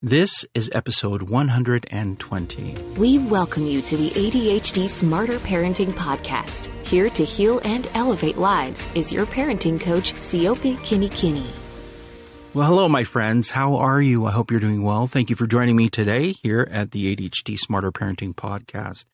This is episode 120. We welcome you to the ADHD Smarter Parenting Podcast. Here to heal and elevate lives is your parenting coach, Siope Kinikini. Well, hello, my friends. How are you? I hope you're doing well. Thank you for joining me today here at the ADHD Smarter Parenting Podcast.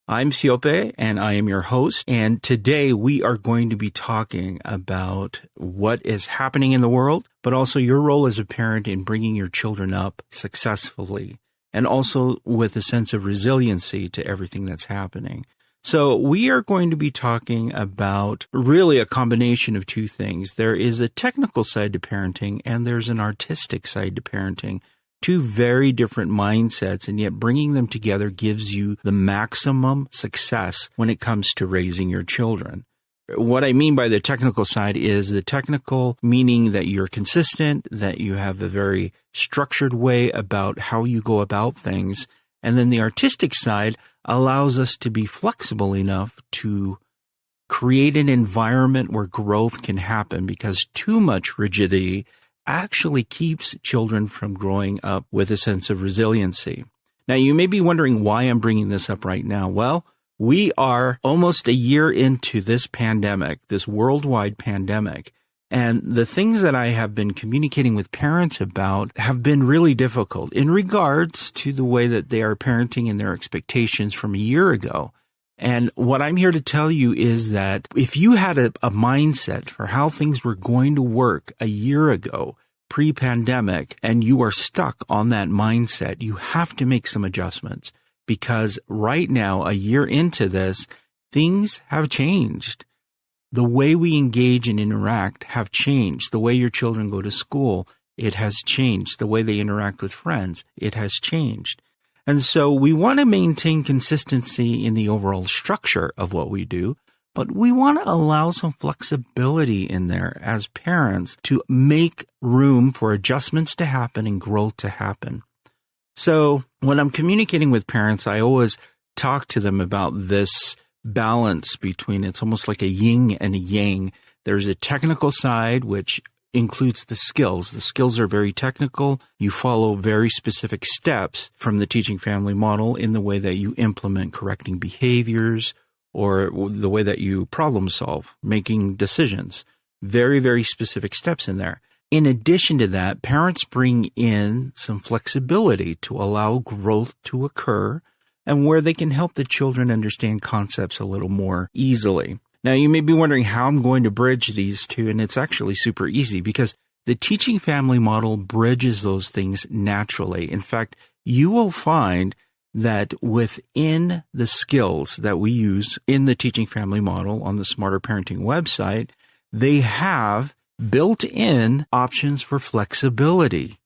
I'm Siope, and I am your host. And today we are going to be talking about what is happening in the world, but also your role as a parent in bringing your children up successfully, and also with a sense of resiliency to everything that's happening. So we are going to be talking about really a combination of two things. There is a technical side to parenting, and there's an artistic side to parenting. Two very different mindsets, and yet bringing them together gives you the maximum success when it comes to raising your children. What I mean by the technical side is the technical meaning that you're consistent, that you have a very structured way about how you go about things. And then the artistic side allows us to be flexible enough to create an environment where growth can happen, because too much rigidity actually keeps children from growing up with a sense of resiliency. Now, you may be wondering why I'm bringing this up right now. Well, we are almost a year into this pandemic, this worldwide pandemic, and the things that I have been communicating with parents about have been really difficult in regards to the way that they are parenting and their expectations from a year ago. And what I'm here to tell you is that if you had a mindset for how things were going to work a year ago, pre-pandemic, and you are stuck on that mindset, you have to make some adjustments, because right now, a year into this, things have changed. The way we engage and interact have changed. The way your children go to school, it has changed. The way they interact with friends, it has changed. And so we want to maintain consistency in the overall structure of what we do, but we want to allow some flexibility in there as parents to make room for adjustments to happen and growth to happen. So when I'm communicating with parents, I always talk to them about this balance between, it's almost like a yin and a yang. There's a technical side, which includes the skills. The skills are very technical. You follow very specific steps from the teaching family model in the way that you implement correcting behaviors or the way that you problem solve, making decisions. Very, very specific steps in there. In addition to that, parents bring in some flexibility to allow growth to occur and where they can help the children understand concepts a little more easily. Now, you may be wondering how I'm going to bridge these two, and it's actually super easy because the teaching family model bridges those things naturally. In fact, you will find that within the skills that we use in the teaching family model on the Smarter Parenting website, they have built-in options for flexibility.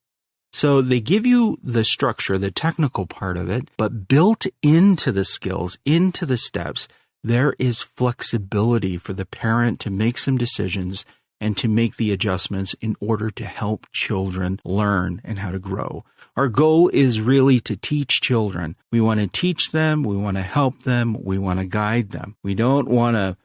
So they give you the structure, the technical part of it, but built into the skills, into the steps, there is flexibility for the parent to make some decisions and to make the adjustments in order to help children learn and how to grow. Our goal is really to teach children. We want to teach them, we want to help them, we want to guide them. We don't want to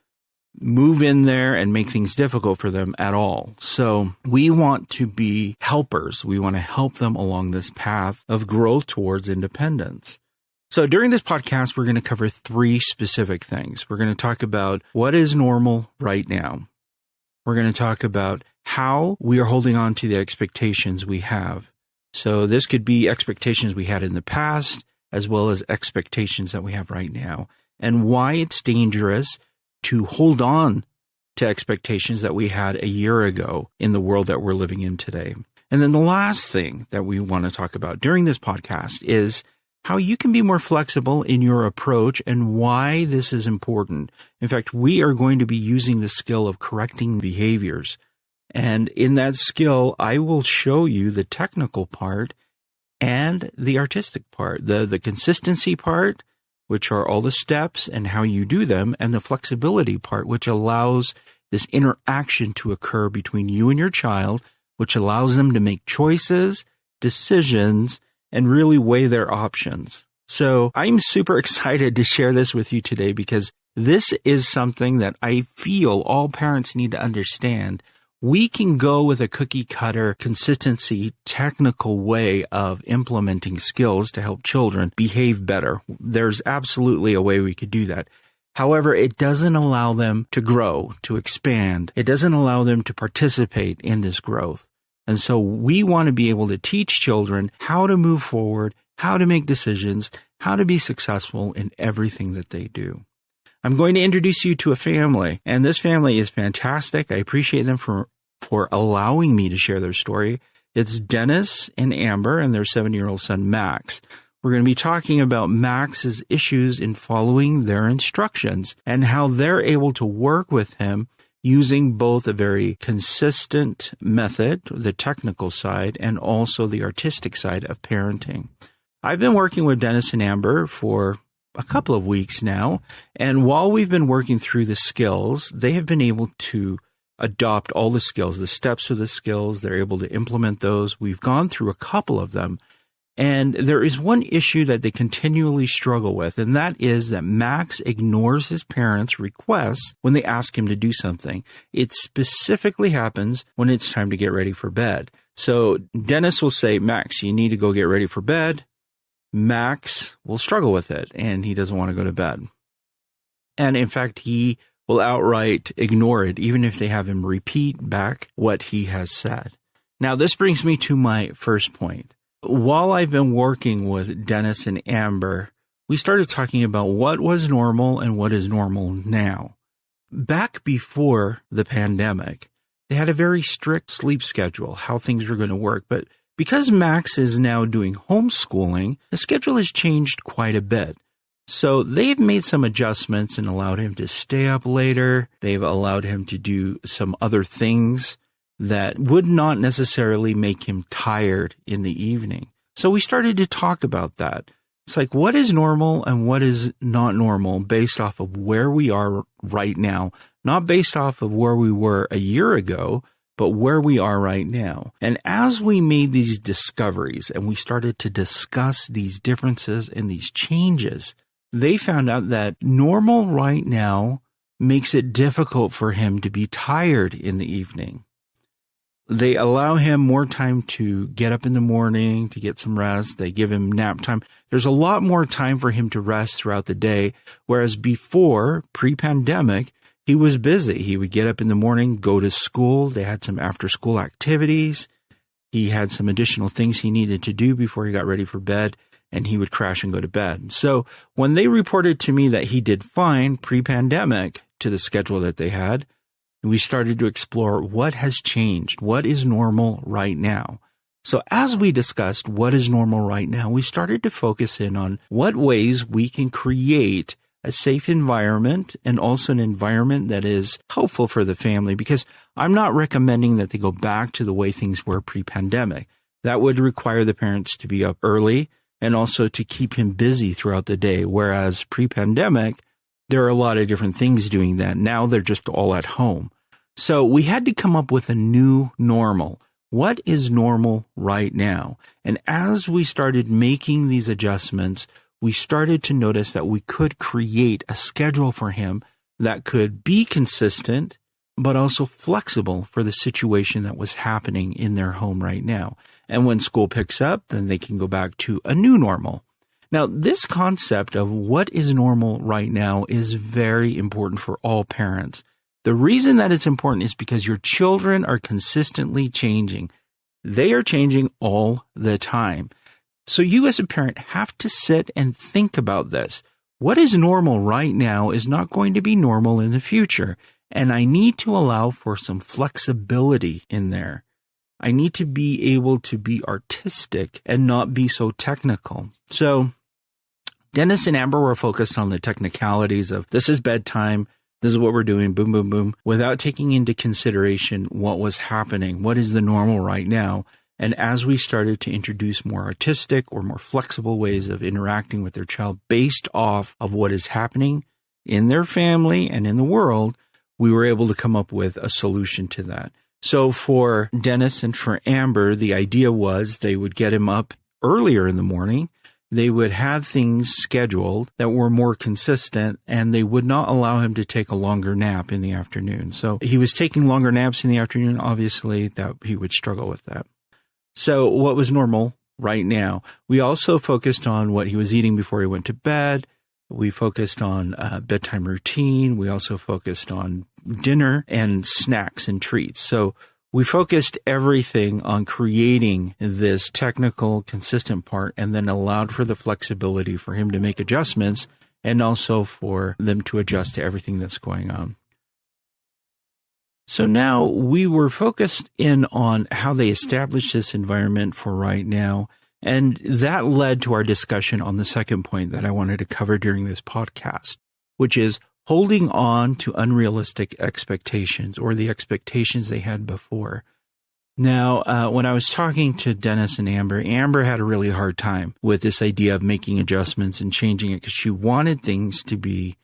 move in there and make things difficult for them at all. So we want to be helpers. We want to help them along this path of growth towards independence. So during this podcast, we're going to cover three specific things. We're going to talk about what is normal right now. We're going to talk about how we are holding on to the expectations we have. So this could be expectations we had in the past, as well as expectations that we have right now, and why it's dangerous to hold on to expectations that we had a year ago in the world that we're living in today. And then the last thing that we want to talk about during this podcast is how you can be more flexible in your approach and why this is important. In fact, we are going to be using the skill of correcting behaviors. And in that skill, I will show you the technical part and the artistic part, the consistency part, which are all the steps and how you do them, and the flexibility part, which allows this interaction to occur between you and your child, which allows them to make choices, decisions, and really weigh their options. So I'm super excited to share this with you today because this is something that I feel all parents need to understand we can go with a cookie cutter consistency technical way of implementing skills to help children behave better. There's absolutely a way we could do that. However, it doesn't allow them to grow, to expand. It doesn't allow them to participate in this growth. And so we want to be able to teach children how to move forward, how to make decisions, how to be successful in everything that they do. I'm going to introduce you to a family, and this family is fantastic. I appreciate them for allowing me to share their story. It's Dennis and Amber and their 7-year-old son, Max. We're going to be talking about Max's issues in following their instructions and how they're able to work with him using both a very consistent method, the technical side, and also the artistic side of parenting. I've been working with Dennis and Amber for a couple of weeks now, and while we've been working through the skills, they have been able to adopt all the skills, the steps of the skills. They're able to implement those. We've gone through a couple of them. And there is one issue that they continually struggle with, and that is that Max ignores his parents' requests when they ask him to do something. It specifically happens when it's time to get ready for bed. So Dennis will say, Max, you need to go get ready for bed. Max will struggle with it, and he doesn't want to go to bed. And in fact, he will outright ignore it, even if they have him repeat back what he has said. Now, this brings me to my first point. While I've been working with Dennis and Amber, we started talking about what was normal and what is normal now. Back before the pandemic, they had a very strict sleep schedule, how things were going to work. But because Max is now doing homeschooling, the schedule has changed quite a bit. So they've made some adjustments and allowed him to stay up later. They've allowed him to do some other things that would not necessarily make him tired in the evening. So we started to talk about that. It's like, what is normal and what is not normal based off of where we are right now, not based off of where we were a year ago, but where we are right now. And as we made these discoveries and we started to discuss these differences and these changes, they found out that normal right now makes it difficult for him to be tired in the evening. They allow him more time to get up in the morning, to get some rest. They give him nap time. There's a lot more time for him to rest throughout the day, whereas before, pre-pandemic, he was busy. He would get up in the morning, go to school. They had some after-school activities. He had some additional things he needed to do before he got ready for bed, and he would crash and go to bed. So when they reported to me that he did fine pre-pandemic to the schedule that they had, we started to explore what has changed, what is normal right now. So as we discussed what is normal right now, we started to focus in on what ways we can create a safe environment and also an environment that is helpful for the family, because I'm not recommending that they go back to the way things were pre-pandemic. That would require the parents to be up early and also to keep him busy throughout the day, whereas pre-pandemic, there are a lot of different things doing that. Now they're just all at home. So we had to come up with a new normal. What is normal right now? And as we started making these adjustments, we started to notice that we could create a schedule for him that could be consistent, but also flexible for the situation that was happening in their home right now. And when school picks up, then they can go back to a new normal. Now, this concept of what is normal right now is very important for all parents. The reason that it's important is because your children are consistently changing. They are changing all the time. So you as a parent have to sit and think about this. What is normal right now is not going to be normal in the future. And I need to allow for some flexibility in there. I need to be able to be artistic and not be so technical. So Dennis and Amber were focused on the technicalities of this is bedtime, this is what we're doing, boom, boom, boom, without taking into consideration what was happening, what is the normal right now. And as we started to introduce more artistic or more flexible ways of interacting with their child based off of what is happening in their family and in the world, we were able to come up with a solution to that. So for Dennis and for Amber, the idea was they would get him up earlier in the morning. They would have things scheduled that were more consistent, and they would not allow him to take a longer nap in the afternoon. So he was taking longer naps in the afternoon. Obviously, that he would struggle with that. So what was normal right now? We also focused on what he was eating before he went to bed. We focused on bedtime routine. We also focused on dinner and snacks and treats. So we focused everything on creating this technical, consistent part, and then allowed for the flexibility for him to make adjustments and also for them to adjust to everything that's going on. So now we were focused in on how they established this environment for right now. And that led to our discussion on the second point that I wanted to cover during this podcast, which is holding on to unrealistic expectations or the expectations they had before. Now, when I was talking to Dennis and Amber had a really hard time with this idea of making adjustments and changing it because she wanted things to be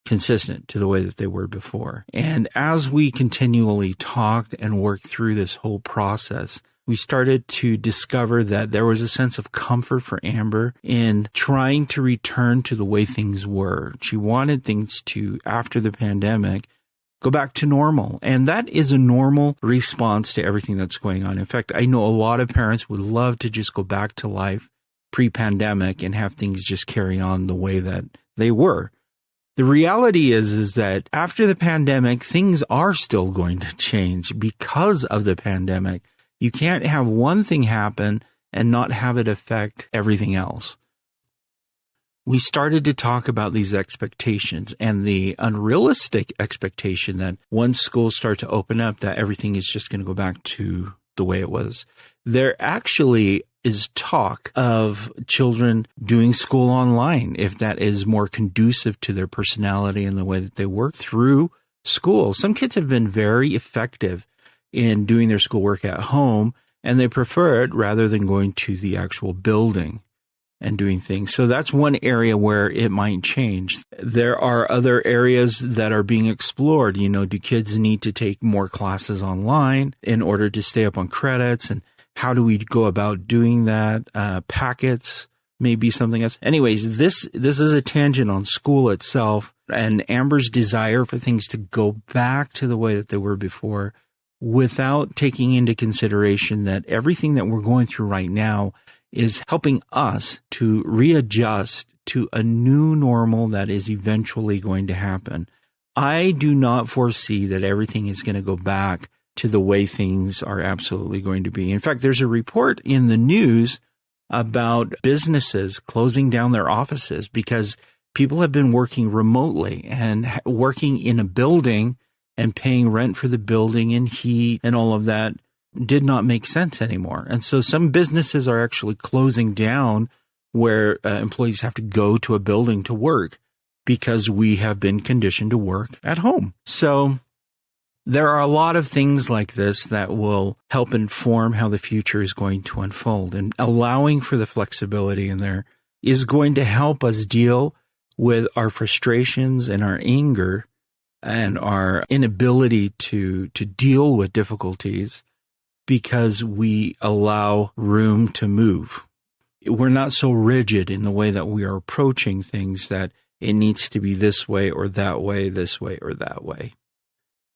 consistent to the way that they were before. And as we continually talked and worked through this whole process, we started to discover that there was a sense of comfort for Amber in trying to return to the way things were. She wanted things to, after the pandemic, go back to normal. And that is a normal response to everything that's going on. In fact, I know a lot of parents would love to just go back to life pre-pandemic and have things just carry on the way that they were. The reality is that after the pandemic, things are still going to change because of the pandemic. You can't have one thing happen and not have it affect everything else. We started to talk about these expectations and the unrealistic expectation that once schools start to open up, that everything is just going to go back to the way it was. There actually is talk of children doing school online if that is more conducive to their personality and the way that they work through school. Some kids have been very effective in doing their schoolwork at home, and they prefer it rather than going to the actual building and doing things. So that's one area where it might change. There are other areas that are being explored. You know, do kids need to take more classes online in order to stay up on credits? And how do we go about doing that? Packets may be something else. Anyways, this is a tangent on school itself and Amber's desire for things to go back to the way that they were before, without taking into consideration that everything that we're going through right now is helping us to readjust to a new normal that is eventually going to happen. I do not foresee that everything is going to go back to the way things are absolutely going to be. In fact, there's a report in the news about businesses closing down their offices because people have been working remotely and working in a building and paying rent for the building and heat and all of that did not make sense anymore. And so some businesses are actually closing down where employees have to go to a building to work because we have been conditioned to work at home. So there are a lot of things like this that will help inform how the future is going to unfold, and allowing for the flexibility in there is going to help us deal with our frustrations and our anger and our inability to deal with difficulties because we allow room to move. We're not so rigid in the way that we are approaching things that it needs to be this way or that way, this way or that way.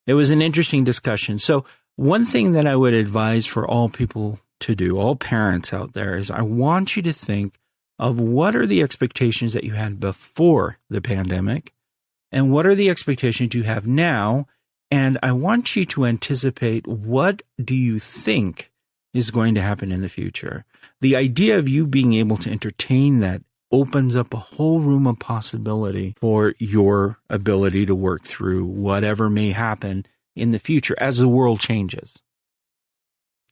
It was an interesting discussion. So one thing that I would advise for all people to do, all parents out there, is I want you to think of what are the expectations that you had before the pandemic and what are the expectations you have now. And I want you to anticipate, what do you think is going to happen in the future? The idea of you being able to entertain that opens up a whole room of possibility for your ability to work through whatever may happen in the future as the world changes.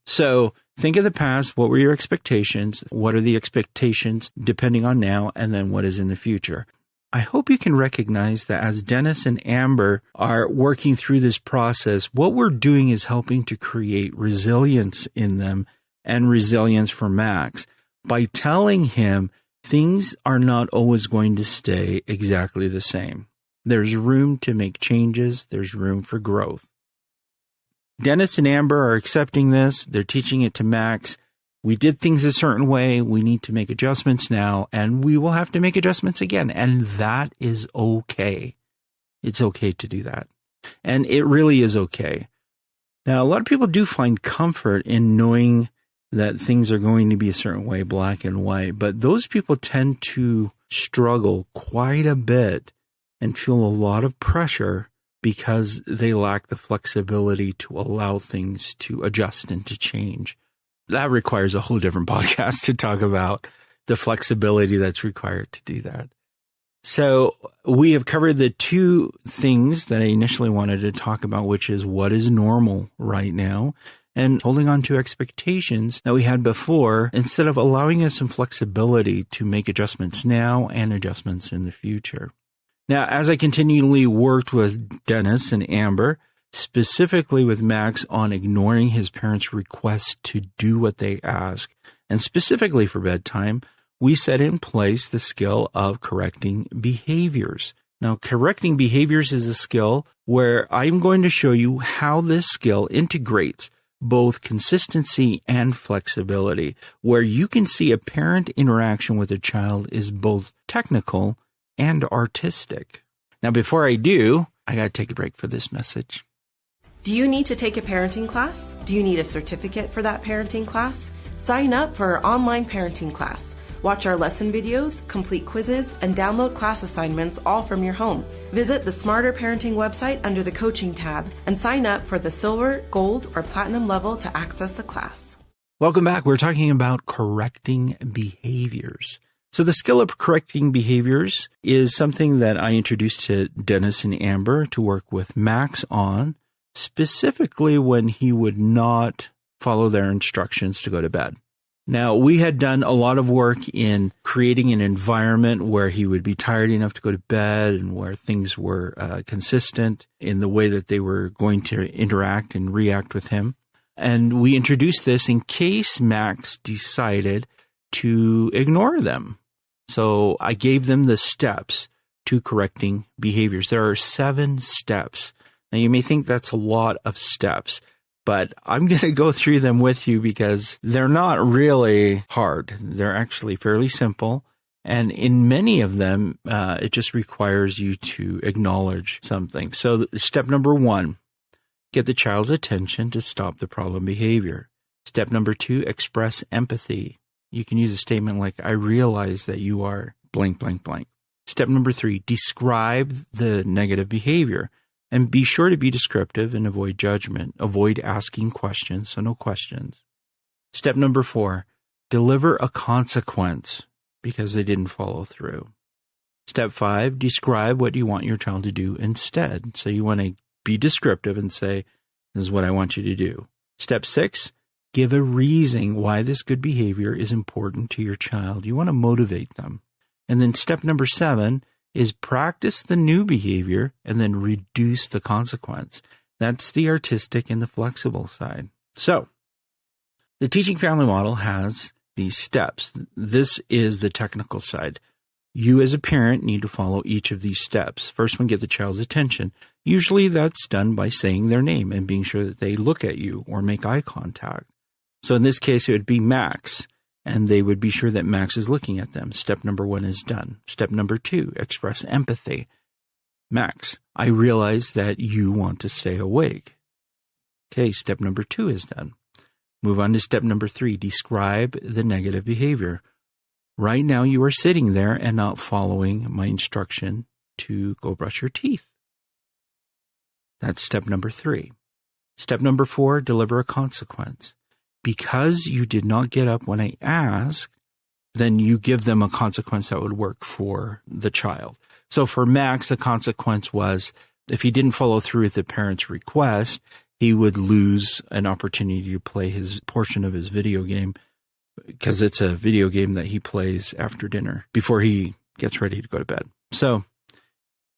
So think of the past. What were your expectations? What are the expectations depending on now? And then what is in the future? I hope you can recognize that as Dennis and Amber are working through this process, what we're doing is helping to create resilience in them and resilience for Max by telling him things are not always going to stay exactly the same. There's room to make changes. There's room for growth. Dennis and Amber are accepting this. They're teaching it to Max. we did things a certain way. We need to make adjustments now, and we will have to make adjustments again. And that is okay. It's okay to do that. And it really is okay. Now, a lot of people do find comfort in knowing that things are going to be a certain way, black and white, but those people tend to struggle quite a bit and feel a lot of pressure because they lack the flexibility to allow things to adjust and to change. That requires a whole different podcast to talk about the flexibility that's required to do that. So we have covered the two things that I initially wanted to talk about, which is what is normal right now and holding on to expectations that we had before instead of allowing us some flexibility to make adjustments now and adjustments in the future. Now, as I continually worked with Dennis and Amber, specifically with Max on ignoring his parents' request to do what they ask, and specifically for bedtime, we set in place the skill of correcting behaviors. Now, correcting behaviors is a skill where I'm going to show you how this skill integrates both consistency and flexibility, where you can see a parent interaction with a child is both technical and artistic. Now, before I do, I got to take a break for this message. Do you need to take a parenting class? Do you need a certificate for that parenting class? Sign up for our online parenting class. Watch our lesson videos, complete quizzes, and download class assignments all from your home. Visit the Smarter Parenting website under the Coaching tab and sign up for the silver, gold, or platinum level to access the class. Welcome back. We're talking about correcting behaviors. So the skill of correcting behaviors is something that I introduced to Dennis and Amber to work with Max on, specifically when he would not follow their instructions to go to bed. Now, we had done a lot of work in creating an environment where he would be tired enough to go to bed and where things were consistent in the way that they were going to interact and react with him. And we introduced this in case Max decided to ignore them. So I gave them the steps to correcting behaviors. There are 7 steps. Now, you may think that's a lot of steps, but I'm going to go through them with you because they're not really hard. They're actually fairly simple. And in many of them, it just requires you to acknowledge something. So step number 1, get the child's attention to stop the problem behavior. Step number 2, express empathy. You can use a statement like, I realize that you are blank, blank, blank. Step number 3, describe the negative behavior. And be sure to be descriptive and avoid judgment. Avoid asking questions, so no questions. Step number 4, deliver a consequence because they didn't follow through. Step 5, describe what you want your child to do instead. So you want to be descriptive and say, this is what I want you to do. Step 6, give a reason why this good behavior is important to your child. You want to motivate them. And then step number 7 is practice the new behavior and then reduce the consequence. That's the artistic and the flexible side. So the teaching family model has these steps. This is the technical side. You as a parent need to follow each of these steps. First one, get the child's attention. Usually that's done by saying their name and being sure that they look at you or make eye contact. So in this case, it would be Max, and they would be sure that Max is looking at them. Step number 1 is done. Step number 2, express empathy. Max, I realize that you want to stay awake. Okay, step number 2 is done. Move on to step number 3, describe the negative behavior. Right now you are sitting there and not following my instruction to go brush your teeth. That's step number 3. Step number 4, deliver a consequence. Because you did not get up when I asked, then you give them a consequence that would work for the child. So for Max, the consequence was if he didn't follow through with the parent's request, he would lose an opportunity to play his portion of his video game because it's a video game that he plays after dinner before he gets ready to go to bed. So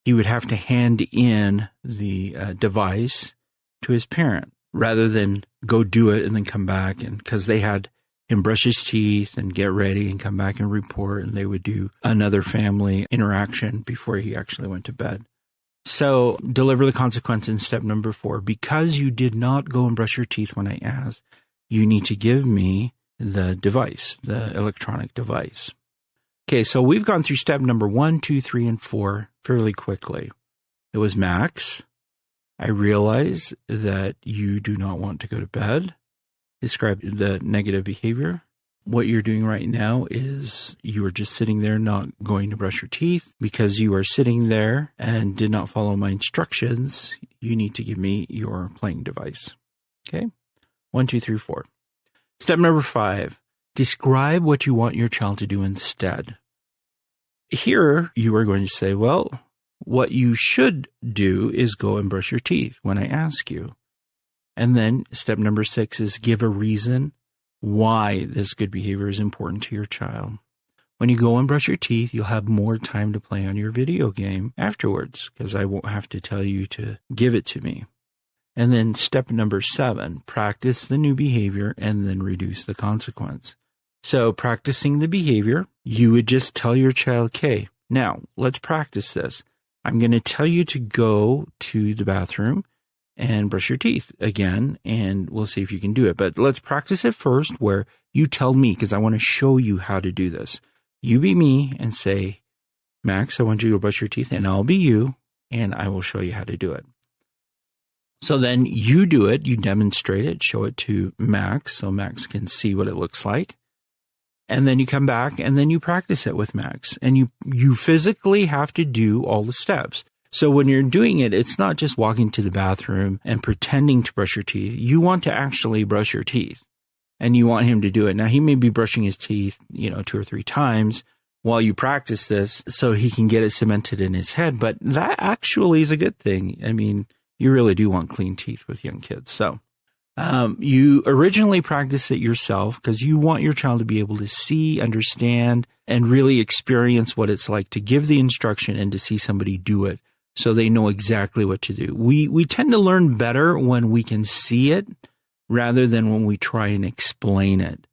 he would have to hand in the device to his parent rather than go do it and then come back, and because they had him brush his teeth and get ready and come back and report, and they would do another family interaction before he actually went to bed. So deliver the consequence in step number 4. Because you did not go and brush your teeth when I asked, you need to give me the device, the electronic device. Okay, so we've gone through step number 1, 2, 3, and 4 fairly quickly. It was Max. I realize that you do not want to go to bed. Describe the negative behavior. What you're doing right now is you are just sitting there not going to brush your teeth because you are sitting there and did not follow my instructions. You need to give me your playing device. Okay? 1, 2, 3, 4. Step number 5. Describe what you want your child to do instead. Here, you are going to say, well, what you should do is go and brush your teeth when I ask you. And then step number 6 is give a reason why this good behavior is important to your child. When you go and brush your teeth, you'll have more time to play on your video game afterwards because I won't have to tell you to give it to me. And then step number 7, practice the new behavior and then reduce the consequence. So practicing the behavior, you would just tell your child, okay, now let's practice this. I'm going to tell you to go to the bathroom and brush your teeth again, and we'll see if you can do it. But let's practice it first where you tell me, because I want to show you how to do this. You be me and say, Max, I want you to brush your teeth, and I'll be you, and I will show you how to do it. So then you do it, you demonstrate it, show it to Max so Max can see what it looks like. And then you come back and then you practice it with Max, and you physically have to do all the steps. So when you're doing it, it's not just walking to the bathroom and pretending to brush your teeth. You want to actually brush your teeth, and you want him to do it. Now, he may be brushing his teeth, 2 or 3 times while you practice this so he can get it cemented in his head. But that actually is a good thing. I mean, you really do want clean teeth with young kids. So you originally practice it yourself because you want your child to be able to see, understand, and really experience what it's like to give the instruction and to see somebody do it, so they know exactly what to do. We tend to learn better when we can see it rather than when we try and explain it.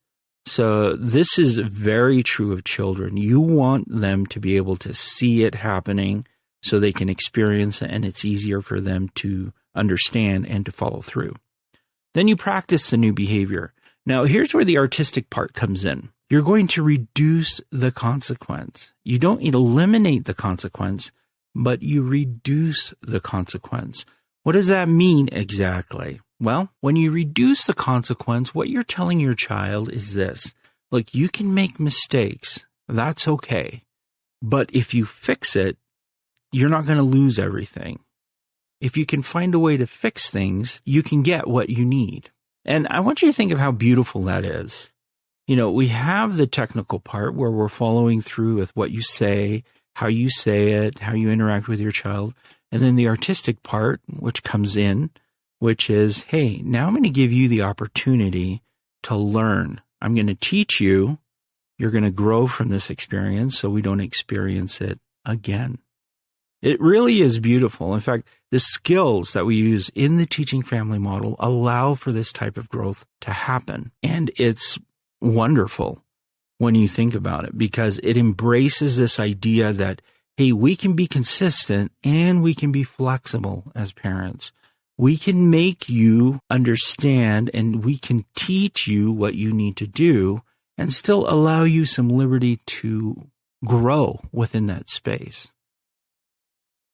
So this is very true of children. You want them to be able to see it happening so they can experience it, and it's easier for them to understand and to follow through. Then you practice the new behavior. Now, here's where the artistic part comes in. You're going to reduce the consequence. You don't eliminate the consequence, but you reduce the consequence. What does that mean exactly? Well, when you reduce the consequence, what you're telling your child is this. Look, you can make mistakes. That's okay. But if you fix it, you're not going to lose everything. If you can find a way to fix things, you can get what you need. And I want you to think of how beautiful that is. We have the technical part where we're following through with what you say, how you say it, how you interact with your child. And then the artistic part, which comes in, which is, hey, now I'm going to give you the opportunity to learn. I'm going to teach you. You're going to grow from this experience so we don't experience it again. It really is beautiful. In fact, the skills that we use in the teaching family model allow for this type of growth to happen. And it's wonderful when you think about it, because it embraces this idea that, hey, we can be consistent and we can be flexible as parents. We can make you understand and we can teach you what you need to do and still allow you some liberty to grow within that space.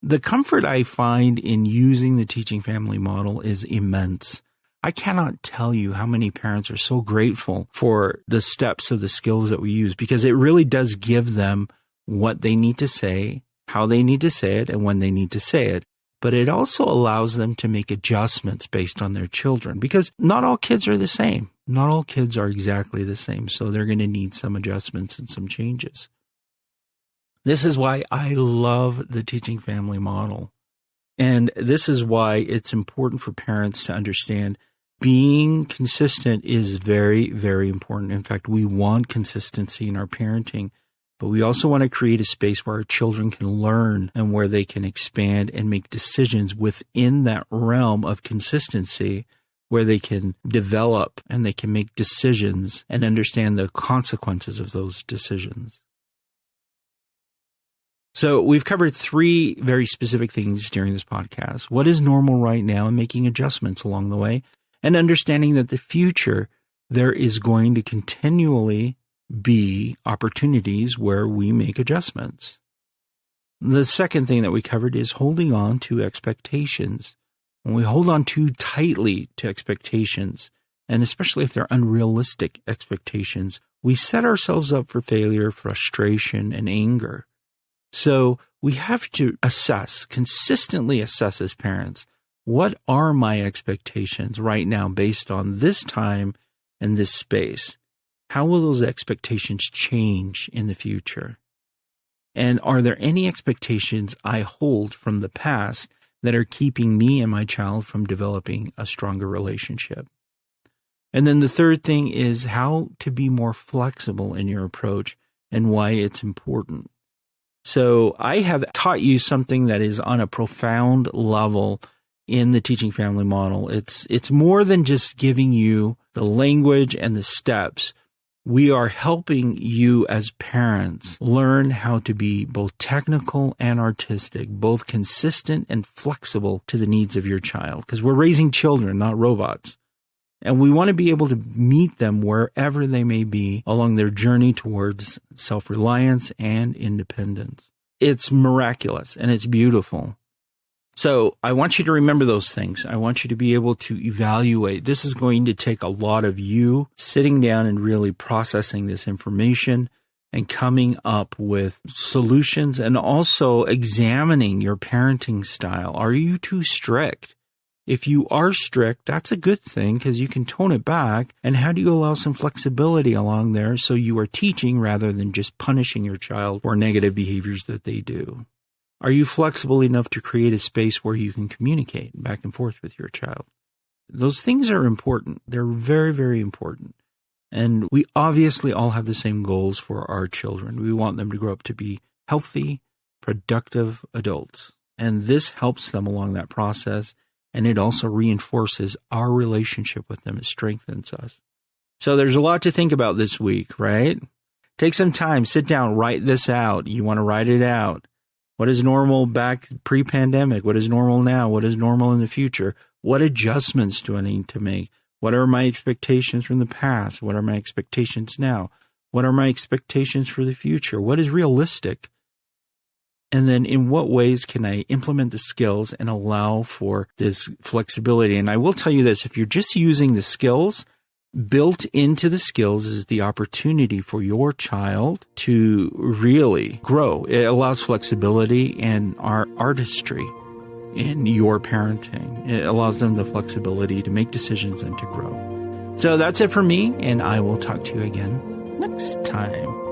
The comfort I find in using the teaching family model is immense. I cannot tell you how many parents are so grateful for the steps of the skills that we use, because it really does give them what they need to say, how they need to say it, and when they need to say it. But it also allows them to make adjustments based on their children, because not all kids are the same. Not all kids are exactly the same, so they're going to need some adjustments and some changes. This is why I love the teaching family model. And this is why it's important for parents to understand being consistent is very, very important. In fact, we want consistency in our parenting, but we also want to create a space where our children can learn and where they can expand and make decisions within that realm of consistency, where they can develop and they can make decisions and understand the consequences of those decisions. So we've covered 3 very specific things during this podcast. What is normal right now, and making adjustments along the way, and understanding that the future there is going to continually be opportunities where we make adjustments. The second thing that we covered is holding on to expectations. When we hold on too tightly to expectations, and especially if they're unrealistic expectations, we set ourselves up for failure, frustration, and anger. So we have to consistently assess as parents, what are my expectations right now based on this time and this space? How will those expectations change in the future? And are there any expectations I hold from the past that are keeping me and my child from developing a stronger relationship? And then the third thing is how to be more flexible in your approach and why it's important. So I have taught you something that is on a profound level in the Teaching Family Model. It's more than just giving you the language and the steps. We are helping you as parents learn how to be both technical and artistic, both consistent and flexible to the needs of your child, because we're raising children, not robots. And we want to be able to meet them wherever they may be along their journey towards self-reliance and independence. It's miraculous and it's beautiful. So I want you to remember those things. I want you to be able to evaluate. This is going to take a lot of you sitting down and really processing this information and coming up with solutions and also examining your parenting style. Are you too strict? If you are strict, that's a good thing because you can tone it back. And how do you allow some flexibility along there so you are teaching rather than just punishing your child for negative behaviors that they do? Are you flexible enough to create a space where you can communicate back and forth with your child? Those things are important. They're very, very important. And we obviously all have the same goals for our children. We want them to grow up to be healthy, productive adults. And this helps them along that process. And it also reinforces our relationship with them. It strengthens us. So there's a lot to think about this week, right? Take some time, sit down, write this out. You want to write it out. What is normal back pre-pandemic? What is normal now? What is normal in the future? What adjustments do I need to make? What are my expectations from the past? What are my expectations now? What are my expectations for the future? What is realistic? And then in what ways can I implement the skills and allow for this flexibility? And I will tell you this, if you're just using the skills, built into the skills is the opportunity for your child to really grow. It allows flexibility and artistry in your parenting. It allows them the flexibility to make decisions and to grow. So that's it for me, and I will talk to you again next time.